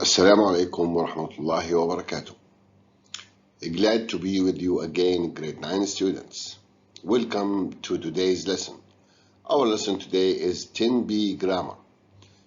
Assalamu alaikum wa rahmatullahi wa barakatuh. Glad to be with you again, grade 9 students. Welcome to today's lesson. Our lesson today is 10B Grammar.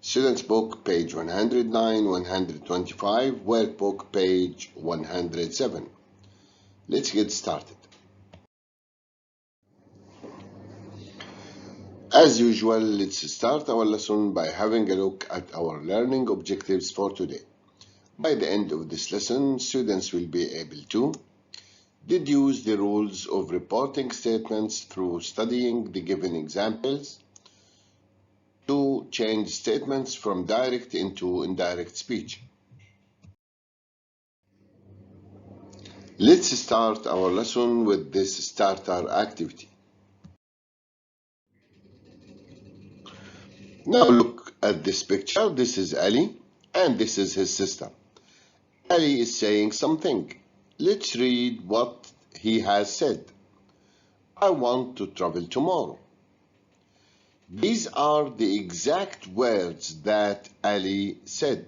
Students book page 109, 125, workbook page 107. Let's get started. As usual, let's start our lesson by having a look at our learning objectives for today. By the end of this lesson, students will be able to deduce the rules of reporting statements through studying the given examples, to change statements from direct into indirect speech. Let's start our lesson with this starter activity. Now look at this picture. This is Ali and this is his sister. Ali is saying something. Let's read what he has said. I want to travel tomorrow. These are the exact words that Ali said.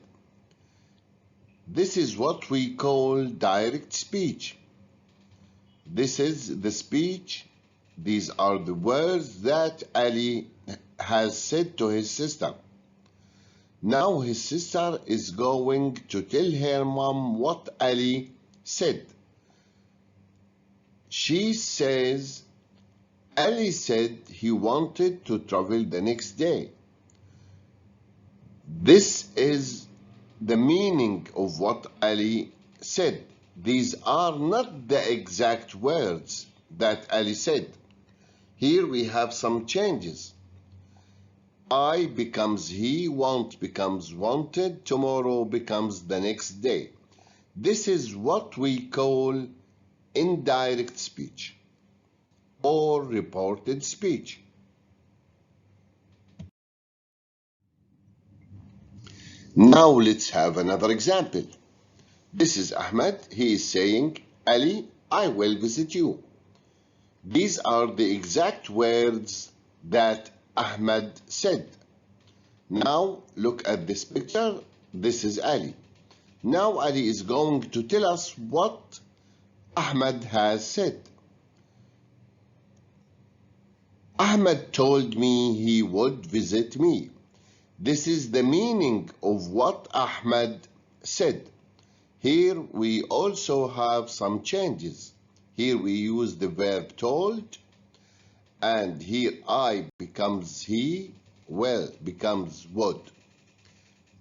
This is what we call direct speech. This is the speech. These are the words that Ali has said to his sister. Now his sister is going to tell her mom what Ali said. She says, Ali said he wanted to travel the next day. This is the meaning of what Ali said. These are not the exact words that Ali said. Here we have some changes. I becomes he, want becomes wanted, tomorrow becomes the next day. This is what we call indirect speech or reported speech. Now let's have another example. This is Ahmed. He is saying, Ali, I will visit you. These are the exact words that Ahmed said. Now look at this picture. This is Ali. Now Ali is going to tell us what Ahmed has said. Ahmed told me he would visit me. This is the meaning of what Ahmed said. Here we also have some changes. Here we use the verb told, and here I becomes he, will becomes would.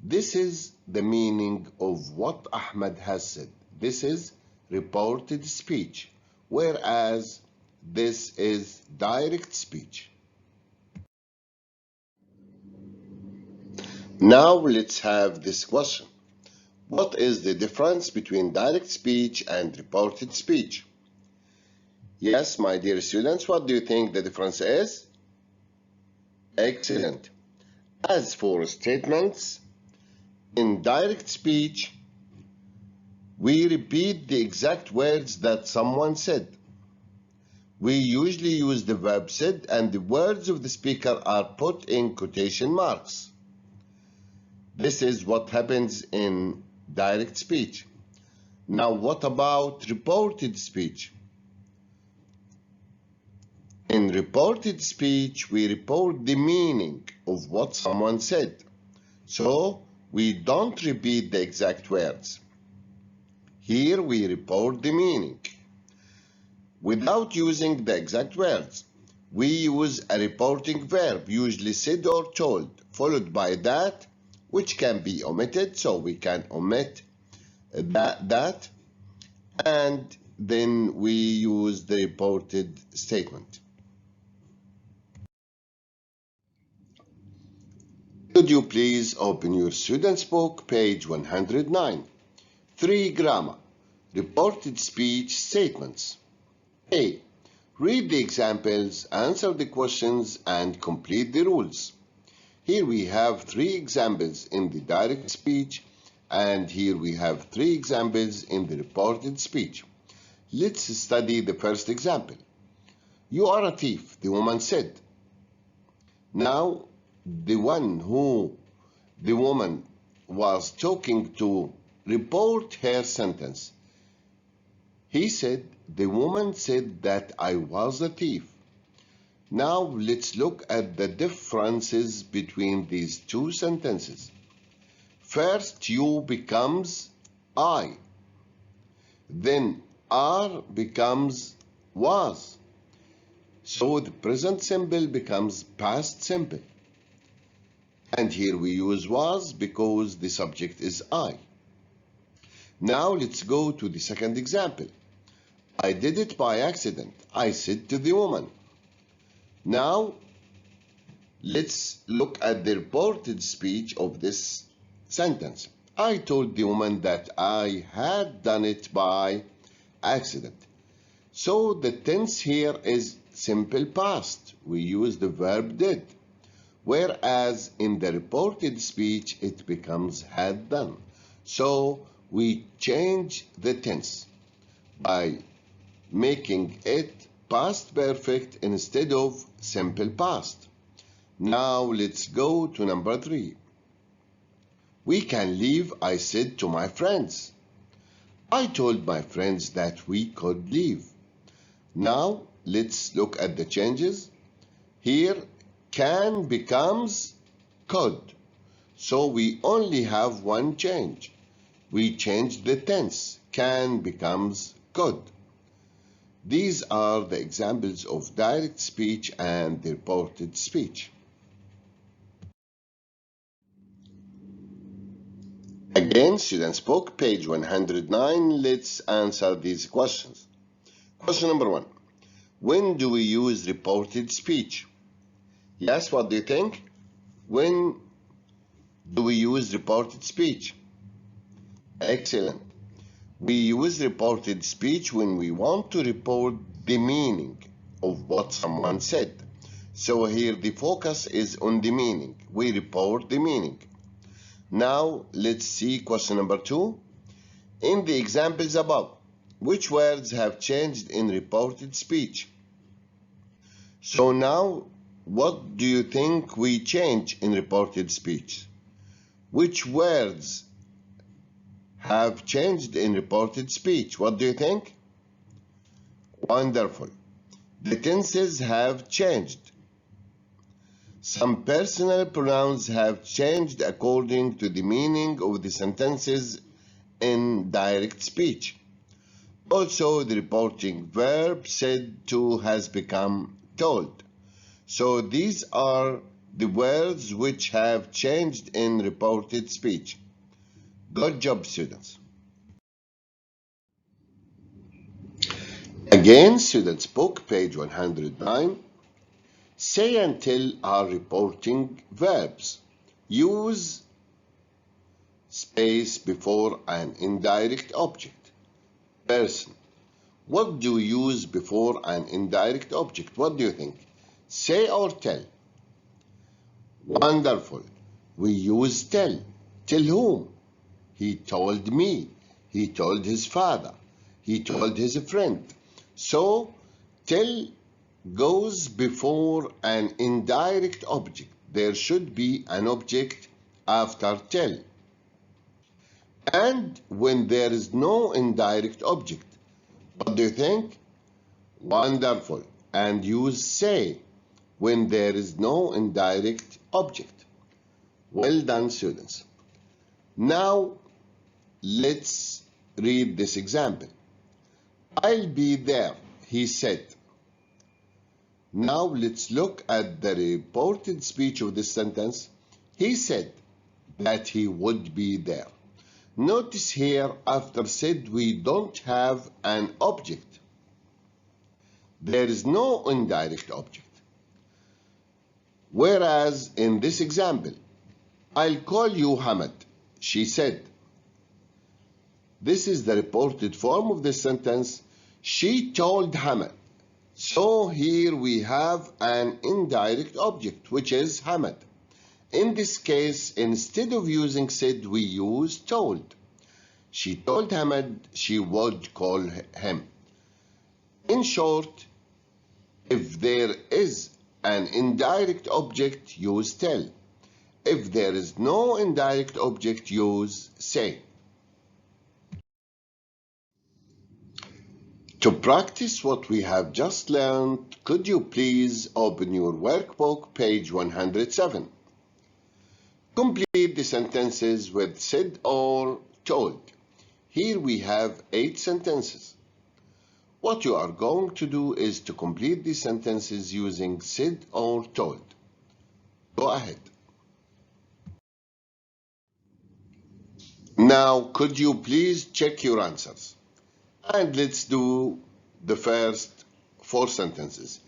This is the meaning of what Ahmed has said. This is reported speech, whereas this is direct speech. Now let's have this question. What is the difference between direct speech and reported speech? Yes, my dear students, what do you think the difference is? Excellent. As for statements, in direct speech, we repeat the exact words that someone said. We usually use the verb said, and the words of the speaker are put in quotation marks. This is what happens in direct speech. Now, what about reported speech? In reported speech, we report the meaning of what someone said. So, we don't repeat the exact words. Here, we report the meaning without using the exact words. We use a reporting verb, usually said or told, followed by that, which can be omitted, so we can omit that, and then we use the reported statement. Could you please open your student's book, page 109. 3 Grammar, reported speech statements. A. Read the examples, answer the questions, and complete the rules. Here we have 3 examples in the direct speech, and here we have 3 examples in the reported speech. Let's study the first example. You are a thief, the woman said. Now, the one who the woman was talking to report her sentence. He said, the woman said that I was a thief. Now let's look at the differences between these two sentences. First, you becomes I. Then are becomes was. So the present simple becomes past simple. And here we use was because the subject is I. Now let's go to the second example. I did it by accident, I said to the woman. Now let's look at the reported speech of this sentence. I told the woman that I had done it by accident. So the tense here is simple past. We use the verb did. Whereas in the reported speech, it becomes had done. So we change the tense by making it past perfect instead of simple past. Now let's go to number 3. We can leave, I said to my friends. I told my friends that we could leave. Now let's look at the changes. Here can becomes could. So we only have one change. We changed the tense. Can becomes could. These are the examples of direct speech and the reported speech. Again, Students' Book, page 109. Let's answer these questions. Question number 1. When do we use reported speech? Yes, what do you think? When do we use reported speech? Excellent. We use reported speech when we want to report the meaning of what someone said. So here the focus is on the meaning. We report the meaning. Now let's see question number 2. In the examples above, which words have changed in reported speech? So now, what do you think we change in reported speech? Which words have changed in reported speech? What do you think? Wonderful. The tenses have changed. Some personal pronouns have changed according to the meaning of the sentences in direct speech. Also, the reporting verb said to has become told. So these are the words which have changed in reported speech. Good job, students. Again, Students' Book, page 109. Say and tell are reporting verbs. Use space before an indirect object. Person. What do you use before an indirect object? What do you think? Say or tell? Wonderful. We use tell. Tell whom? He told me. He told his father. He told his friend. So, tell goes before an indirect object. There should be an object after tell. And when there is no indirect object, what do you think? Wonderful. And use say when there is no indirect object. Well done, students. Now, let's read this example. I'll be there, he said. Now let's look at the reported speech of this sentence. He said that he would be there. Notice here after said we don't have an object. There is no indirect object. Whereas in this example, I'll call you Hamad, she said. This is the reported form of this sentence. She told Hamad. So here we have an indirect object, which is Hamad. In this case, instead of using said, we use told. She told Hamad she would call him. In short, if there is an indirect object, use tell. If there is no indirect object, use say. To practice what we have just learned, could you please open your workbook, page 107. Complete the sentences with said or told. Here we have 8 sentences. What you are going to do is to complete these sentences using said or told. Go ahead. Now, could you please check your answers? And let's do the first 4 sentences.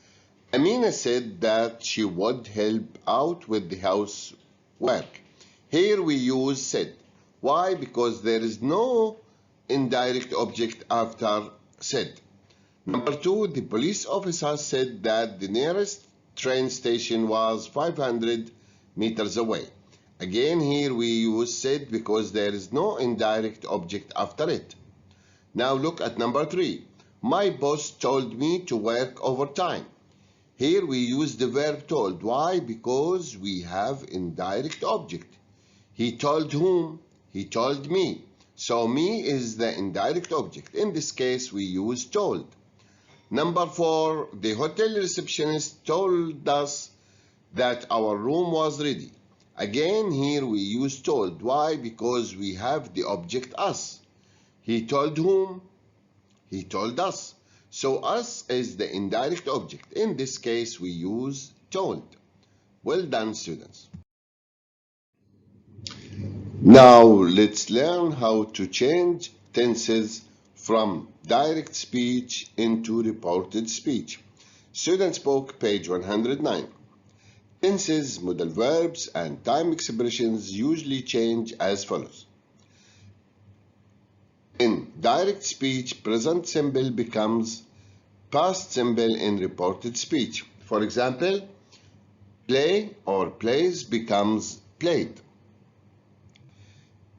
Amina said that she would help out with the housework. Here we use said. Why? Because there is no indirect object after said. Number 2, the police officer said that the nearest train station was 500 meters away. Again, here we use said because there is no indirect object after it. Now look at number 3. My boss told me to work overtime. Here we use the verb told. Why? Because we have indirect object. He told whom? He told me. So me is the indirect object. In this case, we use told. Number 4, the hotel receptionist told us that our room was ready. Again, here we use told. Why? Because we have the object us. He told whom? He told us. So us is the indirect object. In this case, we use told. Well done, students. Now let's learn how to change tenses from direct speech into reported speech. Students book, page 109. Tenses, modal verbs, and time expressions usually change as follows. In direct speech, present simple becomes past simple in reported speech. For example, play or plays becomes played.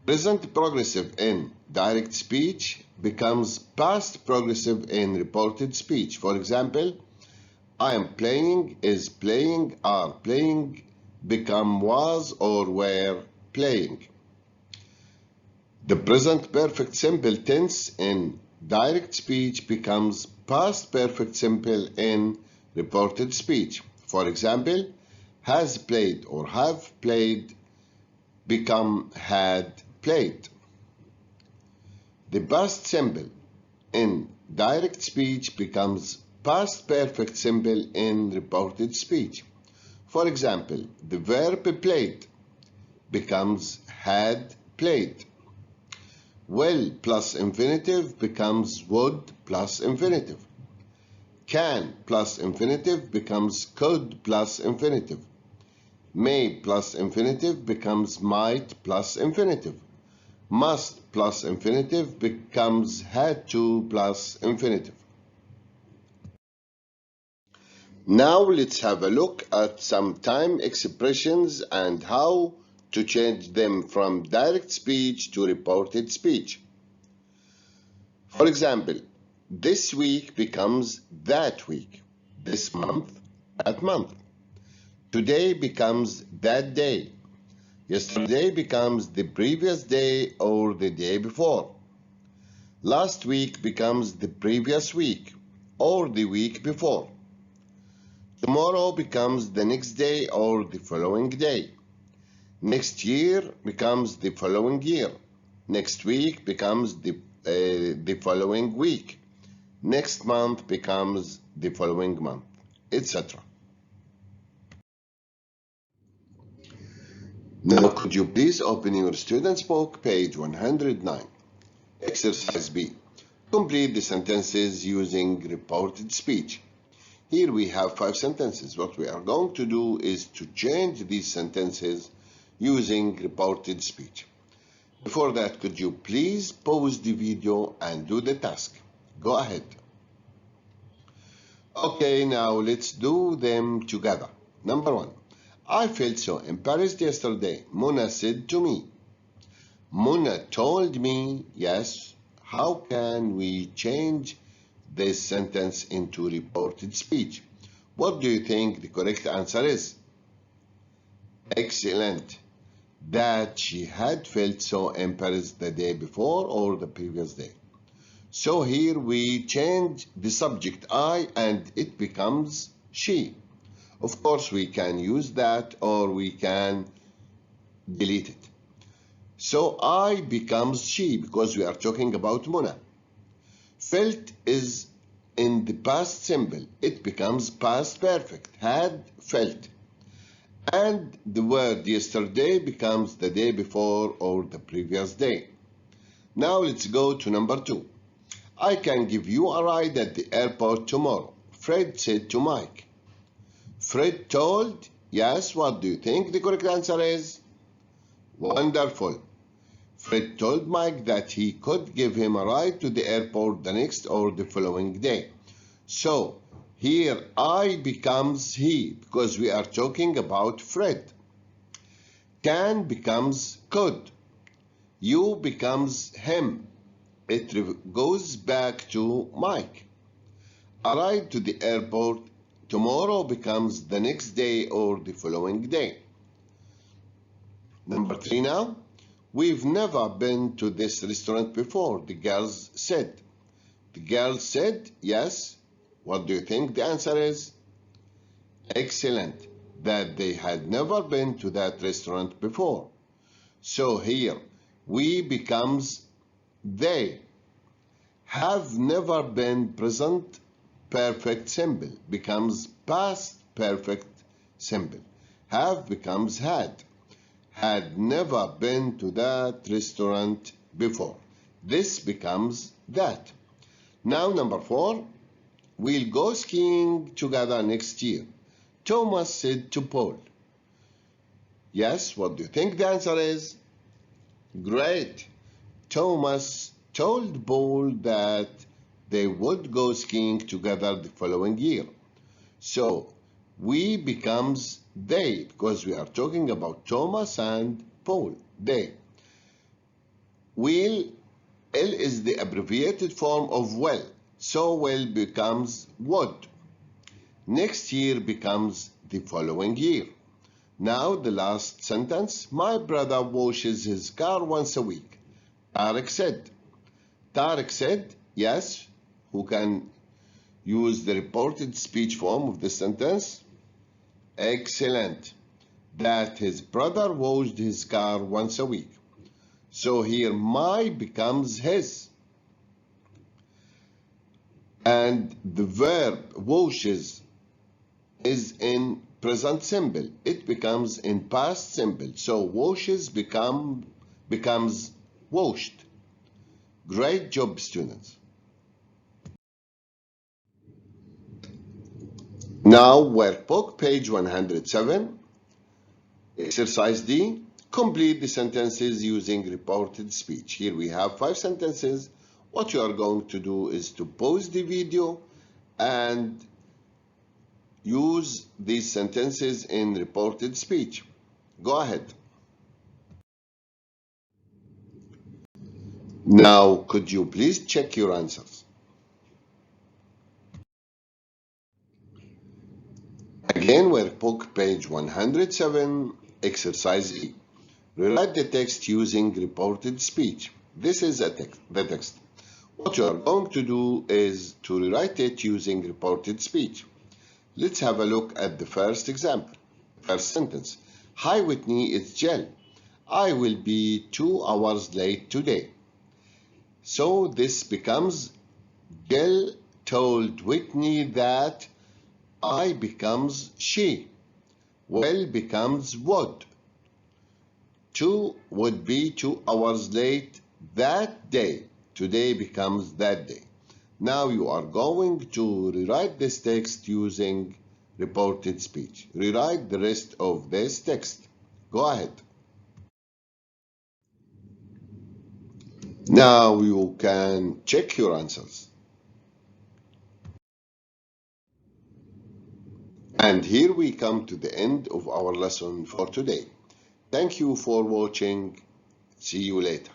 Present progressive in direct speech becomes past progressive in reported speech. For example, I am playing, is playing, are playing, become was or were playing. The present perfect simple tense in direct speech becomes past perfect simple in reported speech. For example, has played or have played become had played. The past simple in direct speech becomes past perfect simple in reported speech. For example, the verb played becomes had played. Will plus infinitive becomes would plus infinitive. Can plus infinitive becomes could plus infinitive. May plus infinitive becomes might plus infinitive. Must plus infinitive becomes had to plus infinitive. Now let's have a look at some time expressions and how to change them from direct speech to reported speech. For example, this week becomes that week. This month, that month. Today becomes that day. Yesterday becomes the previous day or the day before. Last week becomes the previous week or the week before. Tomorrow becomes the next day or the following day. Next year becomes the following year. Next week becomes the following week. Next month becomes the following month, etc. Now, could you please open your student's book, page 109. Exercise B. Complete the sentences using reported speech. Here we have 5 sentences. What we are going to do is to change these sentences using reported speech. Before that, could you please pause the video and do the task? Go ahead. Okay, now let's do them together. Number 1. I felt so embarrassed yesterday, Mona said to me. Mona told me, yes. How can we change this sentence into reported speech? What do you think the correct answer is? Excellent. that she had felt so embarrassed the day before or the previous day. So here we change the subject I and it becomes she. Of course, we can use that or we can delete it. So I becomes she because we are talking about Mona. Felt is in the past simple. It becomes past perfect. Had felt. And the word yesterday becomes the day before or the previous day. Now let's go to number 2. I can give you a ride at the airport tomorrow, Fred said to Mike. Fred told, yes, what do you think the correct answer is? Wonderful. Fred told Mike that he could give him a ride to the airport the next or the following day. So here I becomes he because we are talking about Fred. Can becomes could. You becomes him. It goes back to Mike. A ride to the airport tomorrow becomes the next day or the following day. Number 3 now. We've never been to this restaurant before, the girls said. The girls said, yes. What do you think the answer is? Excellent. That they had never been to that restaurant before. So here, we becomes they. Have never been present perfect simple becomes past perfect simple. Have becomes had. Had never been to that restaurant before. This becomes that. Now number 4. We'll go skiing together next year. Thomas said to Paul. Yes, what do you think the answer is? Great. Thomas told Paul that they would go skiing together the following year. So we becomes they because we are talking about Thomas and Paul. They. Will, L is the abbreviated form of will. So will becomes would. Next year becomes the following year. Now the last sentence. My brother washes his car once a week. Tarek said. Tarek said, yes. Who can use the reported speech form of the sentence? Excellent. That his brother washed his car once a week. So here my becomes his. And the verb washes is in present simple. It becomes in past simple. So washes becomes washed. Great job, students. Now workbook page 107. Exercise D. Complete the sentences using reported speech. Here we have 5 sentences. What you are going to do is to pause the video and use these sentences in reported speech. Go ahead. Now, could you please check your answers? Again, workbook page 107, exercise E. Rewrite the text using reported speech. This is the text. What you are going to do is to rewrite it using reported speech. Let's have a look at the first example. First sentence. Hi Whitney, it's Jill. I will be 2 hours late today. So this becomes Jill told Whitney that. I becomes she. Will becomes would. 2 would be 2 hours late that day. Today becomes that day. Now you are going to rewrite this text using reported speech. Rewrite the rest of this text. Go ahead. Now you can check your answers. And here we come to the end of our lesson for today. Thank you for watching. See you later.